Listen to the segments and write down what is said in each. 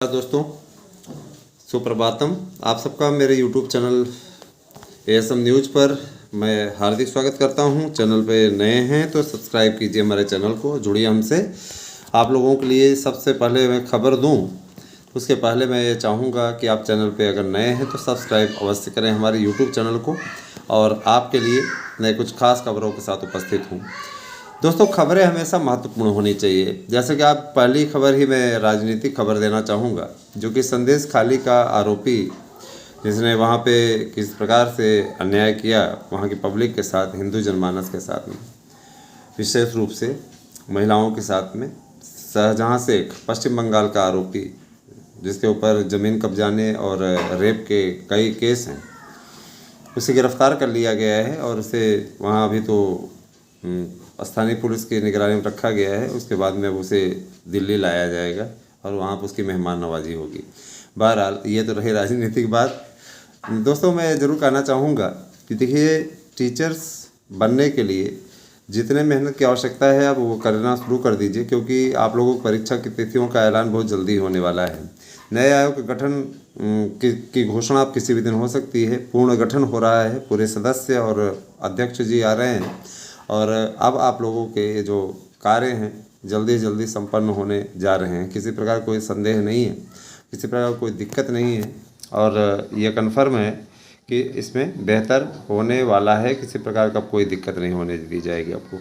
दोस्तों, सुप्रभातम। आप सबका मेरे YouTube चैनल ASM न्यूज़ पर मैं हार्दिक स्वागत करता हूं। चैनल पे नए हैं तो सब्सक्राइब कीजिए हमारे चैनल को, जुड़िए हमसे। आप लोगों के लिए सबसे पहले मैं खबर दूं, उसके पहले मैं ये चाहूँगा कि आप चैनल पे अगर नए हैं तो सब्सक्राइब अवश्य करें हमारे YouTube चैनल को, और आपके लिए मैं कुछ खास खबरों के साथ उपस्थित हूँ। दोस्तों, खबरें हमेशा महत्वपूर्ण होनी चाहिए। जैसे कि आप पहली खबर ही मैं राजनीतिक खबर देना चाहूँगा, जो कि संदेश खाली का आरोपी, जिसने वहाँ पे किस प्रकार से अन्याय किया वहाँ की पब्लिक के साथ, हिंदू जनमानस के साथ में, विशेष रूप से महिलाओं के साथ में। शाहजहाँ शेख, पश्चिम बंगाल का आरोपी, जिसके ऊपर ज़मीन कब्जाने और रेप के कई केस हैं, उसे गिरफ्तार कर लिया गया है और उसे वहाँ अभी तो स्थानीय पुलिस की निगरानी में रखा गया है। उसके बाद में उसे दिल्ली लाया जाएगा और वहाँ पर उसकी मेहमान नवाजी होगी। बहरहाल, ये तो रही राजनीतिक बात। दोस्तों, मैं ज़रूर कहना चाहूँगा कि देखिए, टीचर्स बनने के लिए जितने मेहनत की आवश्यकता है आप वो करना शुरू कर दीजिए, क्योंकि आप लोगों को परीक्षा की तिथियों का ऐलान बहुत जल्दी होने वाला है। नए आयोग के गठन की घोषणा अब किसी भी दिन हो सकती है। पूर्ण गठन हो रहा है, पूरे सदस्य और अध्यक्ष जी आ रहे हैं, और अब आप लोगों के जो कार्य हैं जल्दी जल्दी संपन्न होने जा रहे हैं। किसी प्रकार कोई संदेह नहीं है, किसी प्रकार कोई दिक्कत नहीं है, और यह कन्फर्म है कि इसमें बेहतर होने वाला है। किसी प्रकार का कोई दिक्कत नहीं होने दी जाएगी आपको।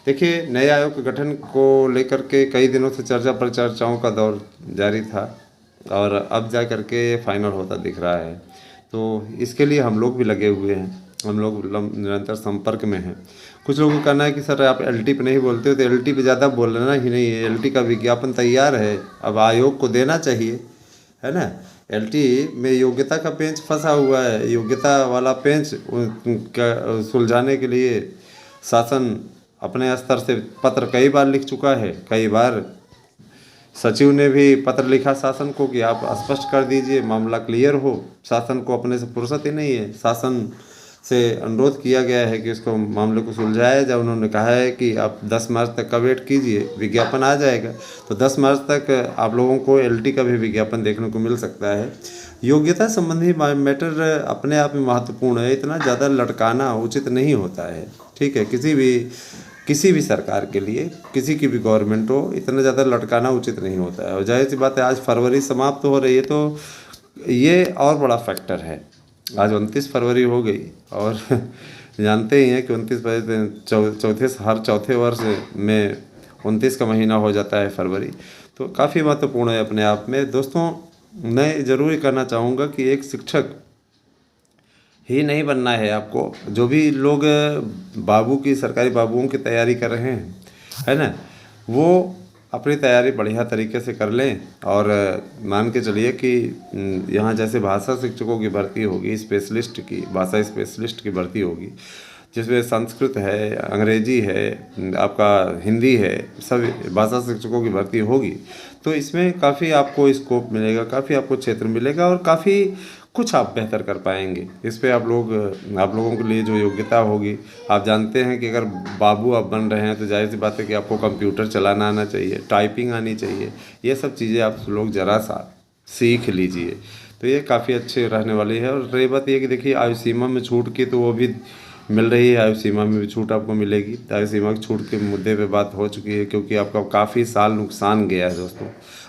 देखिए, नए आयोग के गठन को लेकर के कई दिनों से चर्चा पर चर्चाओं का दौर जारी था, और अब जा कर के फाइनल होता दिख रहा है। तो इसके लिए हम लोग भी लगे हुए हैं, हम लोग निरंतर संपर्क में हैं। कुछ लोगों का कहना है कि सर आप LT पे नहीं बोलते हो, तो LT पे ज़्यादा बोलना ही नहीं है। LT का विज्ञापन तैयार है, अब आयोग को देना चाहिए, है ना। LT में योग्यता का पेंच फंसा हुआ है। योग्यता वाला पेंच सुलझाने के लिए शासन अपने स्तर से पत्र कई बार लिख चुका है। कई बार सचिव ने भी पत्र लिखा शासन को कि आप स्पष्ट कर दीजिए, मामला क्लियर हो। शासन को अपने से फुर्सत ही नहीं है। शासन से अनुरोध किया गया है कि इसको मामले को सुलझाया जाए। उन्होंने कहा है कि आप 10 मार्च तक का वेट कीजिए, विज्ञापन आ जाएगा। तो 10 मार्च तक आप लोगों को LT का भी विज्ञापन देखने को मिल सकता है। योग्यता संबंधी मैटर अपने आप में महत्वपूर्ण है, इतना ज़्यादा लटकाना उचित नहीं होता है। ठीक है, किसी भी सरकार के लिए, किसी की भी गवर्नमेंट हो, इतना ज़्यादा लटकाना उचित नहीं होता है। और जाहिर सी बात है, आज फरवरी समाप्त हो रही है, तो ये और बड़ा फैक्टर है। आज 29 फरवरी हो गई, और जानते ही हैं कि 29 हर चौथे वर्ष में 29 का महीना हो जाता है फरवरी। तो काफ़ी महत्वपूर्ण है अपने आप में। दोस्तों, मैं ज़रूर कहना चाहूँगा कि एक शिक्षक ही नहीं बनना है आपको। जो भी लोग बाबू की, सरकारी बाबुओं की तैयारी कर रहे हैं, है ना, वो अपनी तैयारी बढ़िया तरीके से कर लें। और मान के चलिए कि यहाँ जैसे भाषा शिक्षकों की भर्ती होगी, स्पेशलिस्ट की, भाषा स्पेशलिस्ट की भर्ती होगी, जिसमें संस्कृत है, अंग्रेजी है, आपका हिंदी है, सब भाषा शिक्षकों की भर्ती होगी। तो इसमें काफ़ी आपको स्कोप मिलेगा, काफ़ी आपको क्षेत्र मिलेगा, और काफ़ी कुछ आप बेहतर कर पाएंगे। इस पे आप लोगों के लिए जो योग्यता होगी, आप जानते हैं कि अगर बाबू आप बन रहे हैं तो जाहिर सी बात है कि आपको कंप्यूटर चलाना आना चाहिए, टाइपिंग आनी चाहिए। ये सब चीज़ें आप लोग ज़रा सा सीख लीजिए, तो ये काफ़ी अच्छे रहने वाली है। और रही बात ये कि देखिए, आयु सीमा में छूट की तो वो भी मिल रही है, आयु सीमा में भी छूट आपको मिलेगी। आयु सीमा की छूट के मुद्दे पे बात हो चुकी है, क्योंकि आपका काफ़ी साल नुकसान गया है दोस्तों,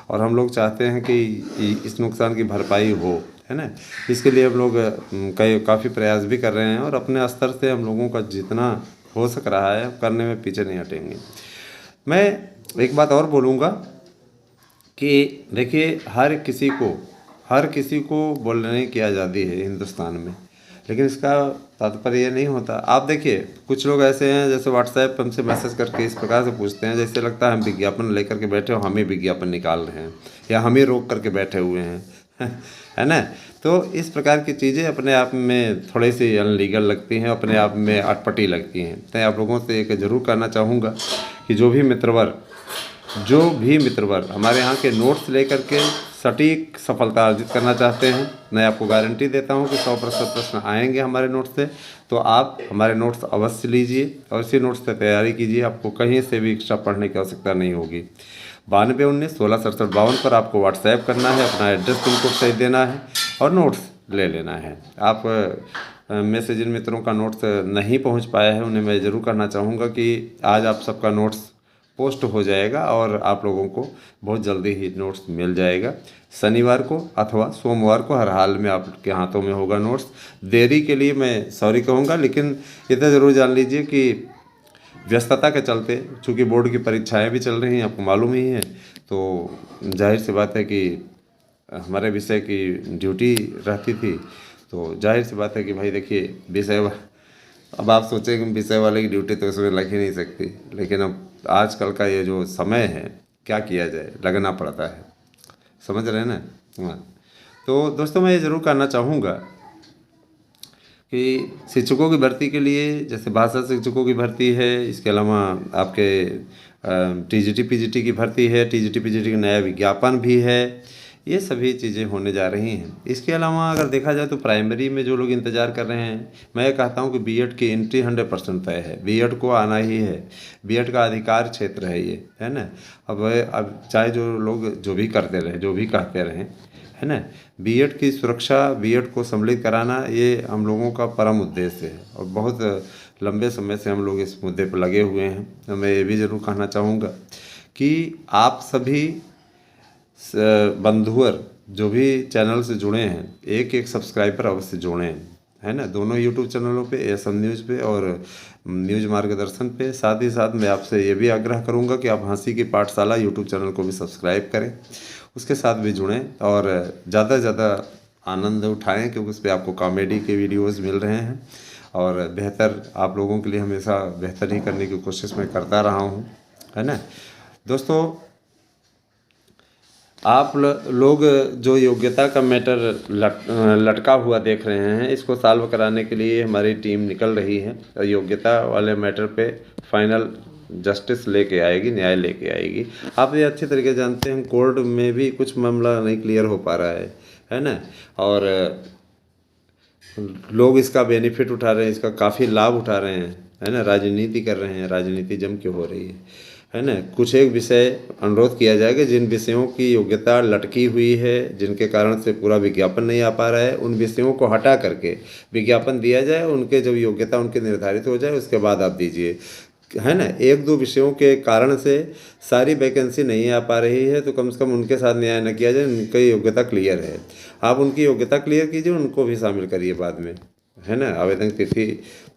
और हम लोग चाहते हैं कि इस नुकसान की भरपाई हो, है ना। इसके लिए हम लोग काफ़ी प्रयास भी कर रहे हैं, और अपने स्तर से हम लोगों का जितना हो सक रहा है करने में पीछे नहीं हटेंगे। मैं एक बात और बोलूँगा कि देखिए, हर किसी को बोलने की आज़ादी है हिंदुस्तान में, लेकिन इसका तात्पर्य ये नहीं होता। आप देखिए, कुछ लोग ऐसे हैं जैसे व्हाट्सएप पर हमसे मैसेज करके इस प्रकार से पूछते हैं, जैसे लगता है हम विज्ञापन लेकर के बैठे हो, हम ही विज्ञापन निकाल रहे हैं, या हम ही रोक करके बैठे हुए हैं है ना। तो इस प्रकार की चीज़ें अपने आप में थोड़ी सी अनलीगल लगती हैं, अपने आप में अटपटी लगती हैं। तो आप लोगों से एक ज़रूर कहना चाहूँगा कि जो भी मित्रवर हमारे यहाँ के नोट्स लेकर के सटीक सफलता अर्जित करना चाहते हैं, मैं आपको गारंटी देता हूँ कि 100% प्रश्न आएंगे हमारे नोट्स से। तो आप हमारे नोट्स अवश्य लीजिए और इसी नोट्स से तैयारी कीजिए। आपको कहीं से भी एक्स्ट्रा पढ़ने की आवश्यकता नहीं होगी। 9219 16 67 52 पर आपको व्हाट्सएप करना है, अपना एड्रेस पिन कोड सही देना है और नोट्स ले लेना है। आप में से जिन मित्रों का नोट्स नहीं पहुंच पाया है उन्हें मैं ज़रूर कहना चाहूँगा कि आज आप सबका नोट्स पोस्ट हो जाएगा और आप लोगों को बहुत जल्दी ही नोट्स मिल जाएगा। शनिवार को अथवा सोमवार को हर हाल में आपके हाथों में होगा नोट्स। देरी के लिए मैं सॉरी कहूँगा, लेकिन इतना ज़रूर जान लीजिए कि व्यस्तता के चलते, चूँकि बोर्ड की परीक्षाएं भी चल रही हैं, आपको मालूम ही है, तो जाहिर सी बात है कि हमारे विषय की ड्यूटी रहती थी, तो जाहिर सी बात है कि भाई देखिए विषय, अब आप सोचें कि विषय वाले की ड्यूटी तो इसमें लग ही नहीं सकती, लेकिन अब आजकल का ये जो समय है क्या किया जाए, लगना पड़ता है, समझ रहे हैं ना। हाँ, तो दोस्तों मैं ये ज़रूर कहना चाहूँगा कि शिक्षकों की भर्ती के लिए, जैसे भाषा शिक्षकों की भर्ती है, इसके अलावा आपके टीजीटी पीजीटी की भर्ती है, टीजीटी पीजीटी का नया विज्ञापन भी है, ये सभी चीज़ें होने जा रही हैं। इसके अलावा अगर देखा जाए तो प्राइमरी में जो लोग इंतज़ार कर रहे हैं, मैं ये कहता हूँ कि बीएड की एंट्री 100% तय है, बीएड को आना ही है, बीएड का अधिकार क्षेत्र है ये, है ना। अब चाहे जो लोग जो भी करते रहें, जो भी कहते रहें, है ना, बीएड की सुरक्षा, बीएड को सम्मिलित कराना, ये हम लोगों का परम उद्देश्य है और बहुत लंबे समय से हम लोग इस मुद्दे पर लगे हुए हैं। तो मैं ये भी ज़रूर कहना चाहूँगा कि आप सभी बंधुअर जो भी चैनल से जुड़े हैं, एक एक सब्सक्राइबर अवश्य जोड़ें, है ना, दोनों यूट्यूब चैनलों पे, एएसएम न्यूज़ पे और न्यूज़ मार्गदर्शन पे। साथ ही साथ मैं आपसे ये भी आग्रह करूँगा कि आप हंसी की पाठशाला यूट्यूब चैनल को भी सब्सक्राइब करें, उसके साथ भी जुड़ें और ज़्यादा से ज़्यादा आनंद उठाएँ, क्योंकि उस पर आपको कॉमेडी के वीडियोज़ मिल रहे हैं और बेहतर आप लोगों के लिए हमेशा बेहतर ही करने की कोशिश मैं करता रहा हूँ, है ना। दोस्तों आप लोग जो योग्यता का मैटर लटका हुआ देख रहे हैं, इसको सॉल्व कराने के लिए हमारी टीम निकल रही है और योग्यता वाले मैटर पे फाइनल जस्टिस लेके आएगी, न्याय लेके आएगी। आप ये अच्छी तरीके जानते हैं, कोर्ट में भी कुछ मामला नहीं क्लियर हो पा रहा है ना, और लोग इसका बेनिफिट उठा रहे हैं, इसका काफ़ी लाभ उठा रहे हैं, है ना, राजनीति कर रहे हैं, राजनीति जम के हो रही है ना। कुछ एक विषय अनुरोध किया जाएगा, जिन विषयों की योग्यता लटकी हुई है, जिनके कारण से पूरा विज्ञापन नहीं आ पा रहा है, उन विषयों को हटा करके विज्ञापन दिया जाए, उनके जब योग्यता उनके निर्धारित हो जाए उसके बाद आप दीजिए, है ना। एक दो विषयों के कारण से सारी वैकेंसी नहीं आ पा रही है, तो कम से कम उनके साथ न्याय न किया जाए, उनकी योग्यता क्लियर है, आप उनकी योग्यता क्लियर कीजिए, उनको भी शामिल करिए बाद में, है ना। आवेदन तिथि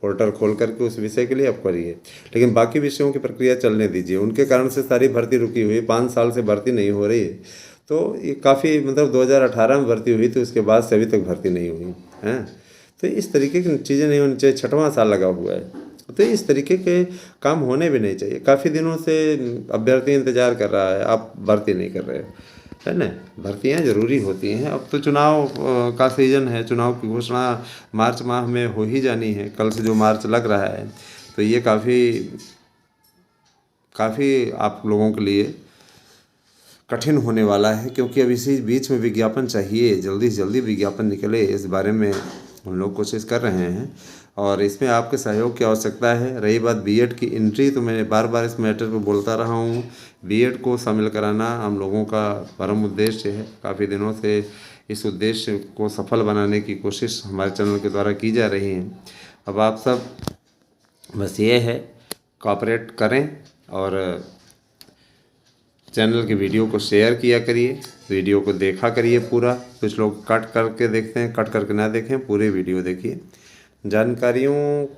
पोर्टल खोल करके उस विषय के लिए आप करिए, लेकिन बाकी विषयों की प्रक्रिया चलने दीजिए। उनके कारण से सारी भर्ती रुकी हुई है, 5 साल से भर्ती नहीं हो रही है, तो ये काफ़ी, मतलब 2018 में भर्ती हुई थी, उसके बाद से अभी तक भर्ती नहीं हुई है। तो इस तरीके की चीज़ें नहीं होनी चाहिए। 6वां साल लगा हुआ है, तो इस तरीके के काम होने भी नहीं चाहिए। काफ़ी दिनों से अभ्यर्थी इंतज़ार कर रहा है, आप भर्ती नहीं कर रहे हो, है ना। भर्तियाँ ज़रूरी होती हैं। अब तो चुनाव का सीज़न है, चुनाव की घोषणा मार्च माह में हो ही जानी है, कल से जो मार्च लग रहा है, तो ये काफ़ी आप लोगों के लिए कठिन होने वाला है, क्योंकि अब इसी बीच में विज्ञापन चाहिए, जल्दी से जल्दी विज्ञापन निकले, इस बारे में हम लोग कोशिश कर रहे हैं और इसमें आपके सहयोग की आवश्यकता है। रही बात बीएड की एंट्री, तो मैंने बार बार इस मैटर पर बोलता रहा हूँ, बीएड को शामिल कराना हम लोगों का परम उद्देश्य है। काफ़ी दिनों से इस उद्देश्य को सफल बनाने की कोशिश हमारे चैनल के द्वारा की जा रही है। अब आप सब बस ये है, कोऑपरेट करें और चैनल के वीडियो को शेयर किया करिए, वीडियो को देखा करिए पूरा। कुछ लोग कट करके देखते हैं, कट करके ना देखें, पूरे वीडियो देखिए। जानकारियों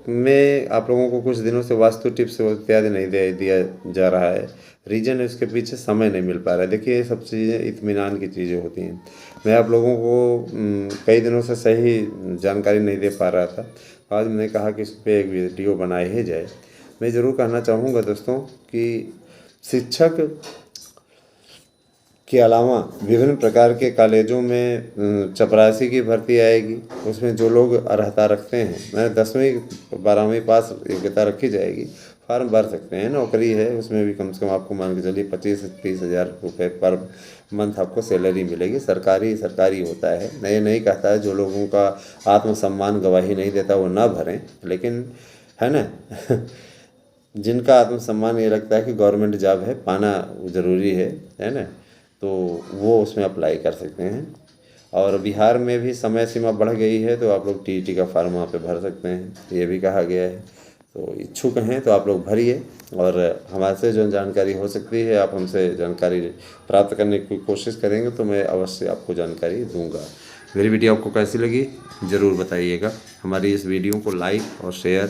में आप लोगों को कुछ दिनों से वास्तु टिप्स इत्यादि नहीं दिया जा रहा है, रीज़न है उसके पीछे समय नहीं मिल पा रहा है। देखिए ये सब चीज़ें इत्मीनान की चीज़ें होती हैं। मैं आप लोगों को कई दिनों से सही जानकारी नहीं दे पा रहा था, आज मैंने कहा कि इस पर एक वीडियो बनाई ही जाए। मैं ज़रूर कहना चाहूँगा दोस्तों कि शिक्षक के अलावा विभिन्न प्रकार के कॉलेजों में चपरासी की भर्ती आएगी, उसमें जो लोग अर्हता रखते हैं, मैंने 10वीं 12वीं पास योग्यता रखी जाएगी, फार्म भर सकते हैं। नौकरी है, उसमें भी कम से कम आपको मान के चलिए 25 से 30 हज़ार रुपये पर मंथ आपको सैलरी मिलेगी। सरकारी होता है, मैं नहीं कहता है जो लोगों का आत्मसम्मान गवाही नहीं देता वो ना भरें, लेकिन है ना जिनका आत्मसम्मान ये लगता है कि गवर्नमेंट जॉब है, पाना ज़रूरी है ना, तो वो उसमें अप्लाई कर सकते हैं। और बिहार में भी समय सीमा बढ़ गई है, तो आप लोग टीईटी का फॉर्म वहाँ पे भर सकते हैं, ये भी कहा गया है। तो इच्छुक हैं तो आप लोग भरिए, और हमारे से जो जानकारी हो सकती है आप हमसे जानकारी प्राप्त करने की कोशिश करेंगे तो मैं अवश्य आपको जानकारी दूंगा। मेरी वीडियो आपको कैसी लगी ज़रूर बताइएगा। हमारी इस वीडियो को लाइक और शेयर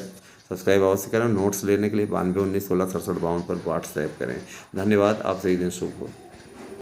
सब्सक्राइब अवश्य करें। नोट्स लेने के लिए 92 19 16 67 52 पर व्हाट्सएप करें। धन्यवाद। आपसे एक दिन शुभ हो।